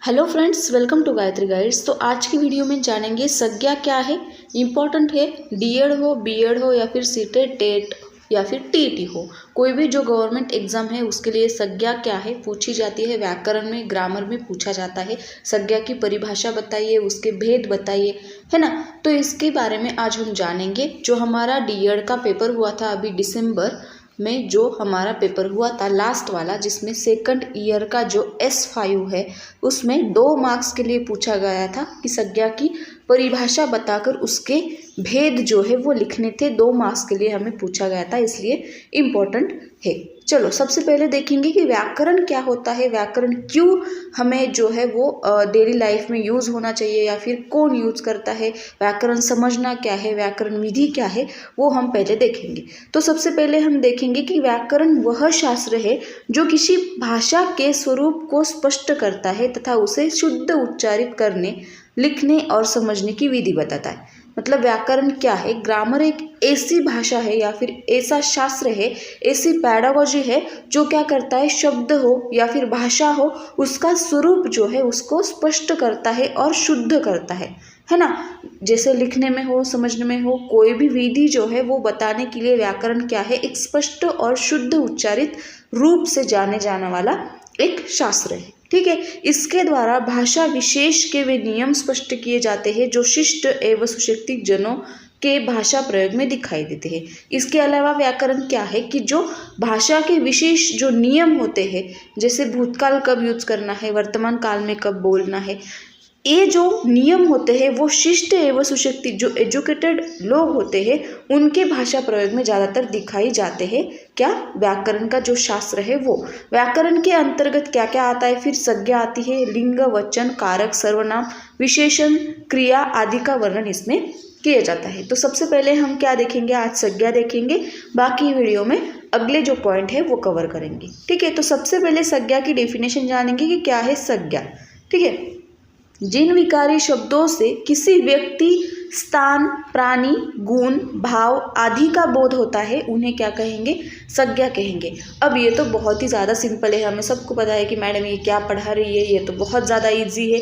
Hello friends, welcome to Gayatri guides. तो आज की वीडियो में जानेंगे संज्ञा क्या है। इम्पॉर्टेंट है, डीएड हो, बीएड हो या फिर सीटेट, टेट या फिर टीईटी हो, कोई भी जो गवर्नमेंट एग्जाम है उसके लिए संज्ञा क्या है पूछी जाती है। व्याकरण में, ग्रामर में पूछा जाता है। संज्ञा की परिभाषा बताइए, उसके भेद बताइए, है ना। तो इसके बारे में आज हम जानेंगे। जो हमारा डीएड का पेपर हुआ था अभी दिसंबर में, जो हमारा पेपर हुआ था लास्ट वाला, जिसमें सेकंड ईयर का जो S5 है उसमें 2 मार्क्स के लिए पूछा गया था कि संज्ञा की परिभाषा बताकर उसके भेद जो है वो लिखने थे। 2 मार्क्स के लिए हमें पूछा गया था, इसलिए इम्पोर्टेंट है। चलो सबसे पहले देखेंगे कि व्याकरण क्या होता है, व्याकरण क्यों हमें जो है वो डेली लाइफ में यूज़ होना चाहिए या फिर कौन यूज़ करता है, व्याकरण समझना क्या है, व्याकरण विधि क्या है, वो हम पहले देखेंगे। तो सबसे पहले हम देखेंगे कि व्याकरण वह शास्त्र है जो किसी भाषा के स्वरूप को स्पष्ट करता है तथा उसे शुद्ध उच्चारित करने, लिखने और समझने की विधि बताता है। मतलब व्याकरण क्या है? ग्रामर एक ऐसी भाषा है या फिर ऐसा शास्त्र है, ऐसी पैडागोजी है जो क्या करता है, शब्द हो या फिर भाषा हो, उसका स्वरूप जो है उसको स्पष्ट करता है और शुद्ध करता है ना। जैसे लिखने में हो, समझने में हो, कोई भी विधि जो है वो बताने के लिए व्याकरण क्या है, एक स्पष्ट और शुद्ध उच्चारित रूप से जाने जाने वाला एक शास्त्र है। ठीक है, इसके द्वारा भाषा विशेष के वे नियम स्पष्ट किए जाते हैं जो शिष्ट एवं सुशिक्षित जनों के भाषा प्रयोग में दिखाई देते हैं। इसके अलावा व्याकरण क्या है कि जो भाषा के विशेष जो नियम होते हैं, जैसे भूतकाल कब यूज करना है, वर्तमान काल में कब बोलना है, ये जो नियम होते हैं वो शिष्ट एवं सुशिक्षित जो एजुकेटेड लोग होते हैं उनके भाषा प्रयोग में ज़्यादातर दिखाई जाते हैं। क्या? व्याकरण का जो शास्त्र है वो। व्याकरण के अंतर्गत क्या क्या आता है? फिर संज्ञा आती है, लिंग, वचन, कारक, सर्वनाम, विशेषण, क्रिया आदि का वर्णन इसमें किया जाता है। तो सबसे पहले हम क्या देखेंगे? आज संज्ञा देखेंगे, बाकी वीडियो में अगले जो पॉइंट है वो कवर करेंगे। ठीक है, तो सबसे पहले संज्ञा की डेफिनेशन जानेंगे कि क्या है संज्ञा। ठीक है, जिन विकारी शब्दों से किसी व्यक्ति, स्थान, प्राणी, गुण, भाव आदि का बोध होता है उन्हें क्या कहेंगे? संज्ञा कहेंगे। अब ये तो बहुत ही ज़्यादा सिंपल है, हमें सबको पता है कि मैडम ये क्या पढ़ा रही है, ये तो बहुत ज़्यादा इजी है।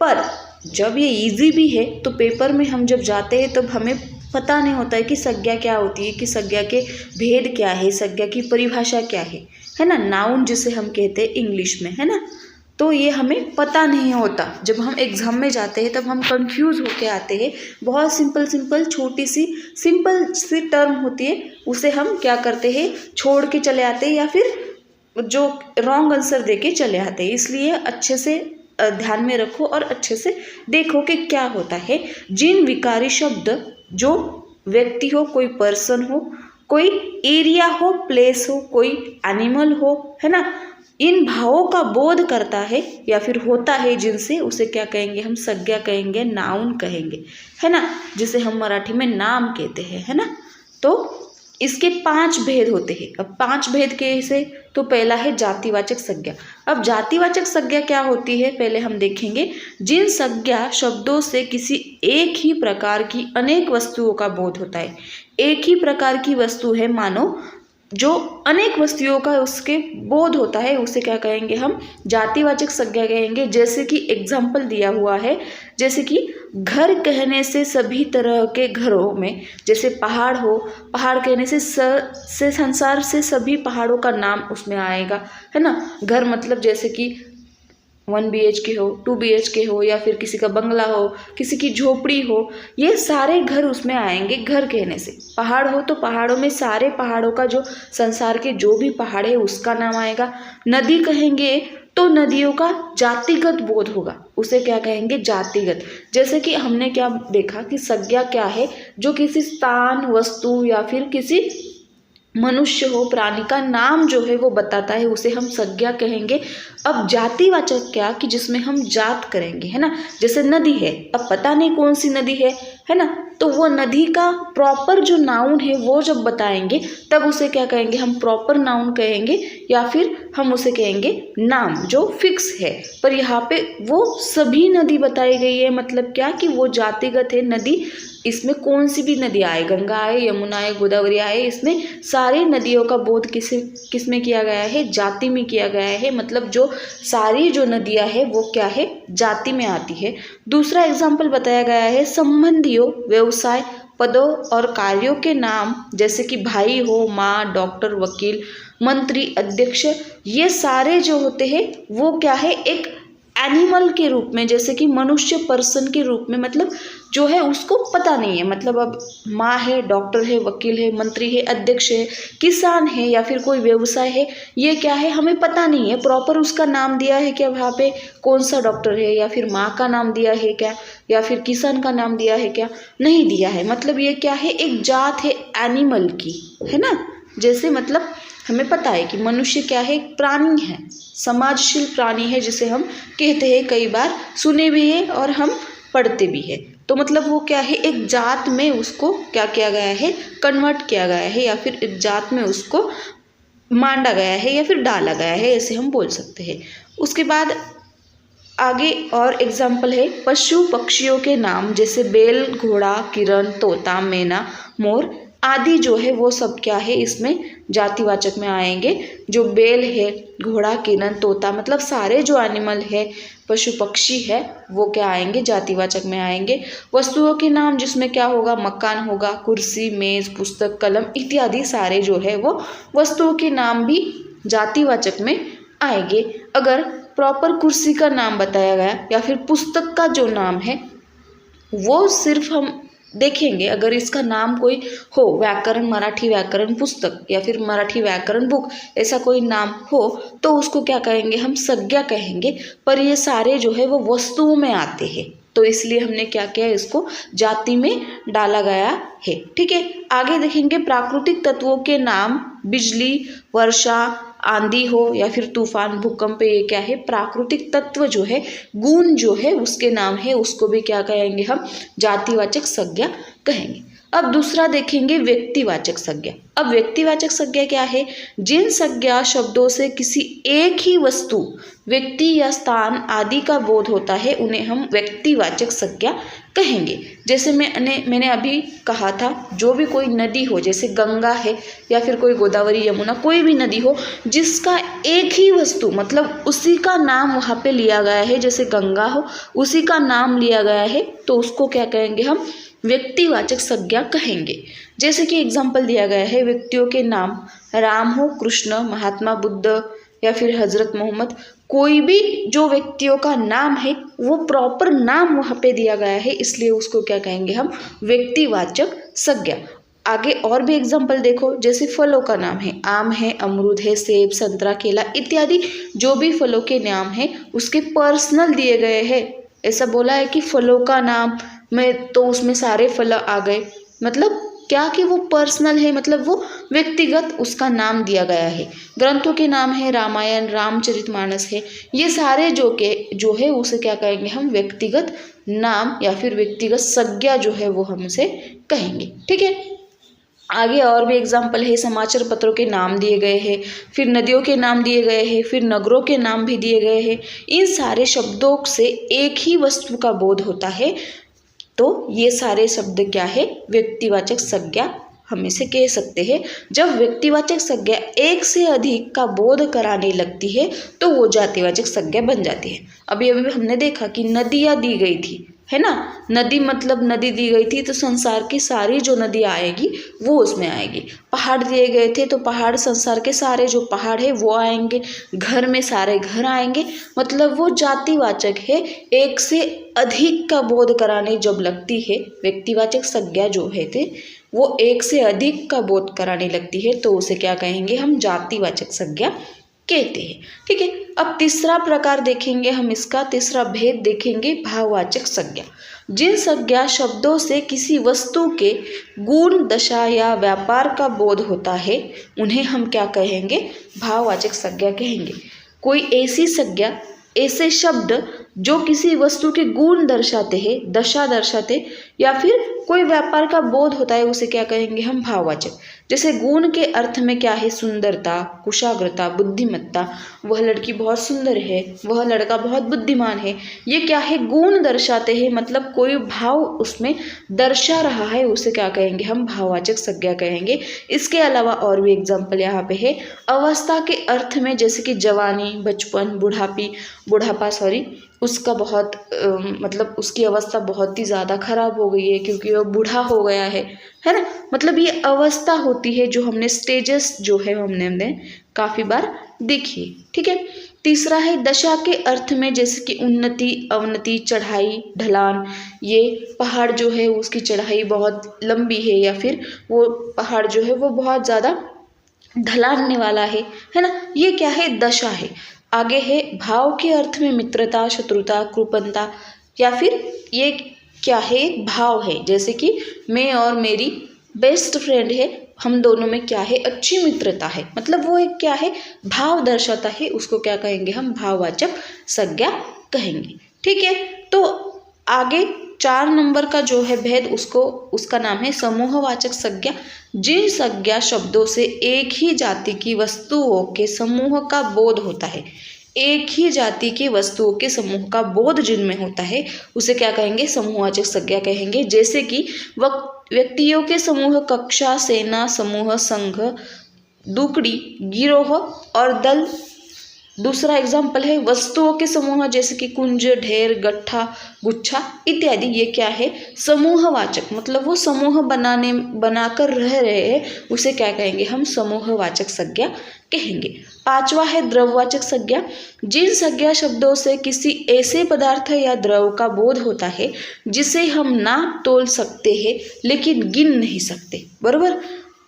पर जब ये इजी भी है तो पेपर में हम जब जाते हैं तब हमें पता नहीं होता है कि संज्ञा क्या होती है, कि संज्ञा के भेद क्या है, संज्ञा की परिभाषा क्या है ना। नाउन जिसे हम कहते हैं इंग्लिश में, है ना। तो ये हमें पता नहीं होता। जब हम एग्ज़ाम में जाते हैं तब हम कंफ्यूज होके आते हैं। बहुत सिंपल छोटी सी सिंपल सी टर्म होती है, उसे हम क्या करते हैं, छोड़ के चले आते हैं या फिर जो रॉन्ग आंसर दे के चले आते हैं। इसलिए अच्छे से ध्यान में रखो और अच्छे से देखो कि क्या होता है। जिन विकारी शब्द, जो व्यक्ति हो, कोई पर्सन हो, कोई एरिया हो, प्लेस हो, कोई एनिमल हो, है ना, इन भावों का बोध करता है या फिर होता है जिनसे, उसे क्या कहेंगे? हम संज्ञा कहेंगे, नाउन कहेंगे, है ना, जिसे हम मराठी में नाम कहते हैं, है ना। तो इसके 5 भेद होते हैं। अब 5 भेद कैसे? तो पहला है जातिवाचक संज्ञा। अब जातिवाचक संज्ञा क्या होती है पहले हम देखेंगे। जिन संज्ञा शब्दों से किसी एक ही प्रकार की अनेक वस्तुओं का बोध होता है। एक ही प्रकार की वस्तु है, मानो जो अनेक वस्तुओं का उसके बोध होता है, उसे क्या कहेंगे? हम जातिवाचक संज्ञा कहेंगे। जैसे कि एग्जाम्पल दिया हुआ है, जैसे कि घर कहने से सभी तरह के घरों में, जैसे पहाड़ हो, पहाड़ कहने से संसार से सभी पहाड़ों का नाम उसमें आएगा, है ना। घर मतलब जैसे कि 1 BHK हो, 2 BHK हो, या फिर किसी का बंगला हो, किसी की झोपड़ी हो, ये सारे घर उसमें आएंगे घर कहने से। पहाड़ हो तो पहाड़ों में सारे पहाड़ों का, जो संसार के जो भी पहाड़ है उसका नाम आएगा। नदी कहेंगे तो नदियों का जातिगत बोध होगा, उसे क्या कहेंगे? जातिगत। जैसे कि हमने क्या देखा कि संज्ञा क्या है? जो किसी स्थान, वस्तु या फिर किसी मनुष्य हो, प्राणी का नाम जो है वो बताता है, उसे हम संज्ञा कहेंगे। अब जातिवाचक क्या? कि जिसमें हम जात करेंगे, है ना। जैसे नदी है, अब पता नहीं कौन सी नदी है ना, तो वो नदी का प्रॉपर जो नाउन है वो जब बताएंगे तब उसे क्या कहेंगे? हम प्रॉपर नाउन कहेंगे, या फिर हम उसे कहेंगे नाम जो फिक्स है। पर यहाँ पे वो सभी नदी बताई गई है, मतलब क्या कि वो जातिगत है, नदी इसमें कौन सी भी नदी आए, गंगा आए, यमुना आए, गोदावरी आए, इसमें सारी नदियों का बोध किस में किया गया है, जाति में किया गया है। मतलब जो सारी जो नदियाँ है वो क्या है, जाति में आती है। दूसरा एग्जाम्पल बताया गया है संबंधियों, व्यवसाय, पदों और कार्यों के नाम जैसे कि भाई हो, माँ, डॉक्टर, वकील, मंत्री, अध्यक्ष, ये सारे जो होते हैं वो क्या है, एक एनिमल के रूप में, जैसे कि मनुष्य, पर्सन के रूप में, मतलब जो है उसको पता नहीं है। मतलब अब माँ है, डॉक्टर है, वकील है, मंत्री है, अध्यक्ष है, किसान है या फिर कोई व्यवसाय है, ये क्या है हमें पता नहीं है। प्रॉपर उसका नाम दिया है क्या, वहाँ पे कौन सा डॉक्टर है, या फिर माँ का नाम दिया है क्या, या फिर किसान का नाम दिया है क्या, नहीं दिया है। मतलब ये क्या है, एक जात है एनिमल की, है ना। जैसे मतलब हमें पता है कि मनुष्य क्या है, एक प्राणी है, समाजशील प्राणी है, जिसे हम कहते हैं, कई बार सुने भी है और हम पढ़ते भी है। तो मतलब वो क्या है, एक जात में उसको क्या किया गया है, कन्वर्ट किया गया है, या फिर एक जात में उसको मांडा गया है या फिर डाला गया है, ऐसे हम बोल सकते हैं। उसके बाद आगे और एग्जाम्पल है पशु पक्षियों के नाम, जैसे बैल, घोड़ा, किरण, तोता, मैना, मोर आदि जो है वो सब क्या है, इसमें जातिवाचक में आएंगे। जो बैल है, घोड़ा, किरण, तोता, मतलब सारे जो एनिमल है, पशु पक्षी है, वो क्या आएंगे, जातिवाचक में आएंगे। वस्तुओं के नाम जिसमें क्या होगा, मकान होगा, कुर्सी, मेज, पुस्तक, कलम इत्यादि सारे जो है वो वस्तुओं के नाम भी जातिवाचक में आएंगे। अगर प्रॉपर कुर्सी का नाम बताया गया या फिर पुस्तक का जो नाम है वो सिर्फ हम देखेंगे, अगर इसका नाम कोई हो, व्याकरण, मराठी व्याकरण पुस्तक या फिर मराठी व्याकरण बुक, ऐसा कोई नाम हो तो उसको क्या कहेंगे, हम संज्ञा कहेंगे। पर ये सारे जो है वो वस्तुओं में आते हैं, तो इसलिए हमने क्या किया, इसको जाति में डाला गया है। ठीक है, आगे देखेंगे प्राकृतिक तत्वों के नाम, बिजली, वर्षा, आंधी हो या फिर तूफान, भूकंप, ये क्या है, प्राकृतिक तत्व जो है, गुण जो है उसके नाम है, उसको भी क्या कहेंगे, हम जातिवाचक संज्ञा कहेंगे। अब दूसरा देखेंगे व्यक्तिवाचक संज्ञा। अब व्यक्तिवाचक संज्ञा क्या है, जिन संज्ञा शब्दों से किसी एक ही वस्तु, व्यक्ति या स्थान आदि का बोध होता है उन्हें हम व्यक्तिवाचक संज्ञा कहेंगे। जैसे मैंने अभी कहा था, जो भी कोई नदी हो, जैसे गंगा है या फिर कोई गोदावरी, यमुना, कोई भी नदी हो जिसका एक ही वस्तु, मतलब उसी का नाम वहाँ पे लिया गया है, जैसे गंगा हो उसी का नाम लिया गया है, तो उसको क्या कहेंगे, हम व्यक्तिवाचक संज्ञा कहेंगे। जैसे कि एग्जाम्पल दिया गया है, व्यक्तियों के नाम, राम हो, कृष्ण, महात्मा बुद्ध या फिर हजरत मोहम्मद, कोई भी जो व्यक्तियों का नाम है वो प्रॉपर नाम वहाँ पे दिया गया है, इसलिए उसको क्या कहेंगे, हम व्यक्तिवाचक संज्ञा। आगे और भी एग्जाम्पल देखो, जैसे फलों का नाम है, आम है, अमरूद है, सेब, संतरा, केला इत्यादि, जो भी फलों के नाम है उसके पर्सनल दिए गए हैं। ऐसा बोला है कि फलों का नाम में, तो उसमें सारे फल आ गए, मतलब क्या कि वो पर्सनल है, मतलब वो व्यक्तिगत उसका नाम दिया गया है। ग्रंथों के नाम है, रामायण, रामचरितमानस है, ये सारे जो है उसे क्या कहेंगे, हम व्यक्तिगत नाम या फिर व्यक्तिगत संज्ञा जो है वो हमसे कहेंगे। ठीक है, आगे और भी एग्जाम्पल है, समाचार पत्रों के नाम दिए गए हैं, फिर नदियों के नाम दिए गए हैं, फिर नगरों के नाम भी दिए गए हैं। इन सारे शब्दों से एक ही वस्तु का बोध होता है, तो ये सारे शब्द क्या है, व्यक्तिवाचक संज्ञा हम इसे कह सकते हैं। जब व्यक्तिवाचक संज्ञा एक से अधिक का बोध कराने लगती है तो वो जातिवाचक संज्ञा बन जाती है। अभी हमने देखा कि नदियाँ दी गई थी, है ना, नदी मतलब नदी दी गई थी तो संसार की सारी जो नदी आएगी वो उसमें आएगी। पहाड़ दिए गए थे तो पहाड़, संसार के सारे जो पहाड़ है वो आएंगे। घर में सारे घर आएंगे, मतलब वो जातिवाचक है। एक से अधिक का बोध कराने जब लगती है, व्यक्तिवाचक संज्ञा जो है थे वो एक से अधिक का बोध कराने लगती है, तो उसे क्या कहेंगे, हम जातिवाचक संज्ञा कहते हैं। ठीक है, अब तीसरा प्रकार देखेंगे हम, इसका तीसरा भेद देखेंगे, भाववाचक संज्ञा। जिन संज्ञा शब्दों से किसी वस्तु के गुण, दशा या व्यापार का बोध होता है उन्हें हम क्या कहेंगे, भाववाचक संज्ञा कहेंगे। कोई ऐसी संज्ञा, ऐसे शब्द जो किसी वस्तु के गुण दर्शाते हैं, दशा दर्शाते, या फिर कोई व्यापार का बोध होता है, उसे क्या कहेंगे हम भाववाचक। जैसे गुण के अर्थ में क्या है, सुंदरता, कुशाग्रता, बुद्धिमत्ता, वह लड़की बहुत सुंदर है, वह लड़का बहुत बुद्धिमान है, ये क्या है, गुण दर्शाते हैं, मतलब कोई भाव उसमें दर्शा रहा है, उसे क्या कहेंगे हम भाववाचक संज्ञा कहेंगे। इसके अलावा और भी एग्जाम्पल यहाँ पे है। अवस्था के अर्थ में जैसे कि जवानी, बचपन, बुढ़ापा उसका बहुत मतलब उसकी अवस्था बहुत ही ज़्यादा खराब हो गई है क्योंकि वह बूढ़ा हो गया है ना। मतलब ये अवस्था होती है, जो हमने स्टेजेस जो है हमने काफ़ी बार देखी है। ठीक है। तीसरा है दशा के अर्थ में, जैसे कि उन्नति, अवनति, चढ़ाई, ढलान। ये पहाड़ जो है उसकी चढ़ाई बहुत लंबी है, या फिर वो पहाड़ जो है वो बहुत ज़्यादा ढलानने वाला है ना। ये क्या है, दशा है। आगे है भाव के अर्थ में मित्रता, शत्रुता, कृपणता, या फिर ये क्या है, एक भाव है। जैसे कि मैं और मेरी बेस्ट फ्रेंड है, हम दोनों में क्या है, अच्छी मित्रता है, मतलब वो एक क्या है, भाव दर्शाता है, उसको क्या कहेंगे हम भाववाचक संज्ञा कहेंगे। ठीक है। तो आगे 4 नंबर का जो है भेद, उसका नाम है समूहवाचक संज्ञा। जिन संज्ञा शब्दों से एक ही जाति की वस्तुओं के समूह का बोध होता है, एक ही जाति की वस्तुओं के समूह का बोध जिनमें होता है, उसे क्या कहेंगे, समूहवाचक संज्ञा कहेंगे। जैसे कि व्यक्तियों के समूह, कक्षा, सेना, समूह, संघ, टुकड़ी, गिरोह और दल। दूसरा एग्जाम्पल है वस्तुओं के समूह, जैसे कि कुंज, ढेर, गट्ठा, गुच्छा इत्यादि। ये क्या है, समूहवाचक, मतलब वो समूह बनाकर रह रहे हैं, उसे क्या कहेंगे हम समूहवाचक संज्ञा कहेंगे। 5वां है द्रव्यवाचक संज्ञा। जिन संज्ञा शब्दों से किसी ऐसे पदार्थ या द्रव का बोध होता है जिसे हम नाप तोल सकते हैं लेकिन गिन नहीं सकते। बरोबर।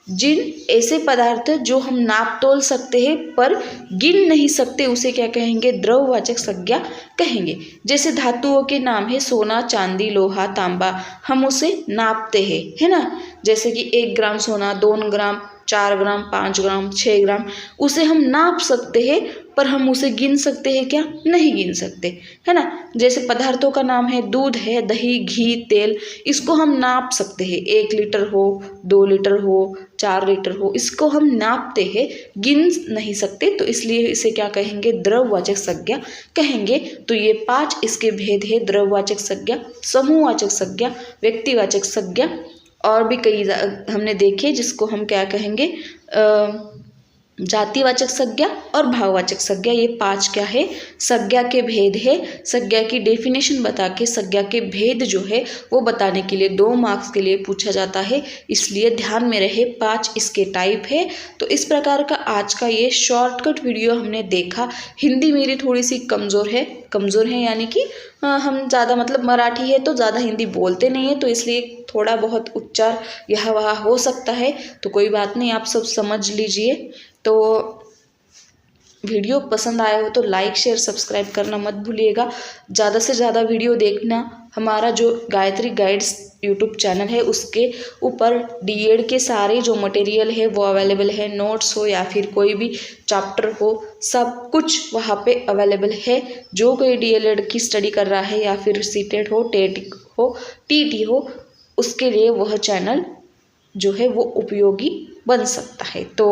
जिन ऐसे पदार्थ जो हम नाप तोल सकते हैं पर गिन नहीं सकते, उसे क्या कहेंगे, द्रव्यवाचक संज्ञा कहेंगे। जैसे धातुओं के नाम है सोना, चांदी, लोहा, तांबा, हम उसे नापते हैं, है ना। जैसे कि 1 ग्राम सोना, 2 ग्राम, 4 ग्राम, 5 ग्राम, 6 ग्राम, उसे हम नाप सकते हैं, पर हम उसे गिन सकते हैं क्या, नहीं गिन सकते, है ना। जैसे पदार्थों का नाम है दूध है, दही, घी, तेल, इसको हम नाप सकते हैं, 1 लीटर हो, 2 लीटर हो, 4 लीटर हो, इसको हम नापते हैं, गिन नहीं सकते, तो इसलिए इसे क्या कहेंगे, द्रव्यवाचक संज्ञा कहेंगे। तो ये 5 इसके भेद है, द्रव्यवाचक संज्ञा, समूहवाचक संज्ञा, व्यक्तिवाचक संज्ञा, और भी कई हमने देखे, जिसको हम क्या कहेंगे, जातिवाचक संज्ञा और भाववाचक संज्ञा। ये 5 क्या है, संज्ञा के भेद है। संज्ञा की डेफिनेशन बता के संज्ञा के भेद जो है वो बताने के लिए 2 मार्क्स के लिए पूछा जाता है, इसलिए ध्यान में रहे। 5 इसके टाइप है। तो इस प्रकार का आज का ये शॉर्टकट वीडियो हमने देखा। हिंदी मेरी थोड़ी सी कमज़ोर है, यानी कि हम ज़्यादा, मतलब मराठी है तो ज़्यादा हिंदी बोलते नहीं है, तो इसलिए थोड़ा बहुत उच्चार यहाँ वहाँ हो सकता है, तो कोई बात नहीं, आप सब समझ लीजिए। तो वीडियो पसंद आया हो तो लाइक, शेयर, सब्सक्राइब करना मत भूलिएगा। ज़्यादा से ज़्यादा वीडियो देखना। हमारा जो गायत्री गाइड्स यूट्यूब चैनल है उसके ऊपर डीएड के सारे जो मटेरियल है वो अवेलेबल है, नोट्स हो या फिर कोई भी चैप्टर हो, सब कुछ वहाँ पे अवेलेबल है। जो कोई डीएलएड की स्टडी कर रहा है या फिर सीटेट हो, टेट हो, टीटी हो, उसके लिए वह चैनल जो है वो उपयोगी बन सकता है। तो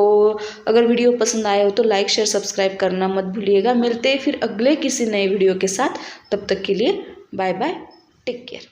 अगर वीडियो पसंद आया हो तो लाइक, शेयर, सब्सक्राइब करना मत भूलिएगा। मिलते हैं फिर अगले किसी नए वीडियो के साथ, तब तक के लिए बाय बाय, टेक केयर।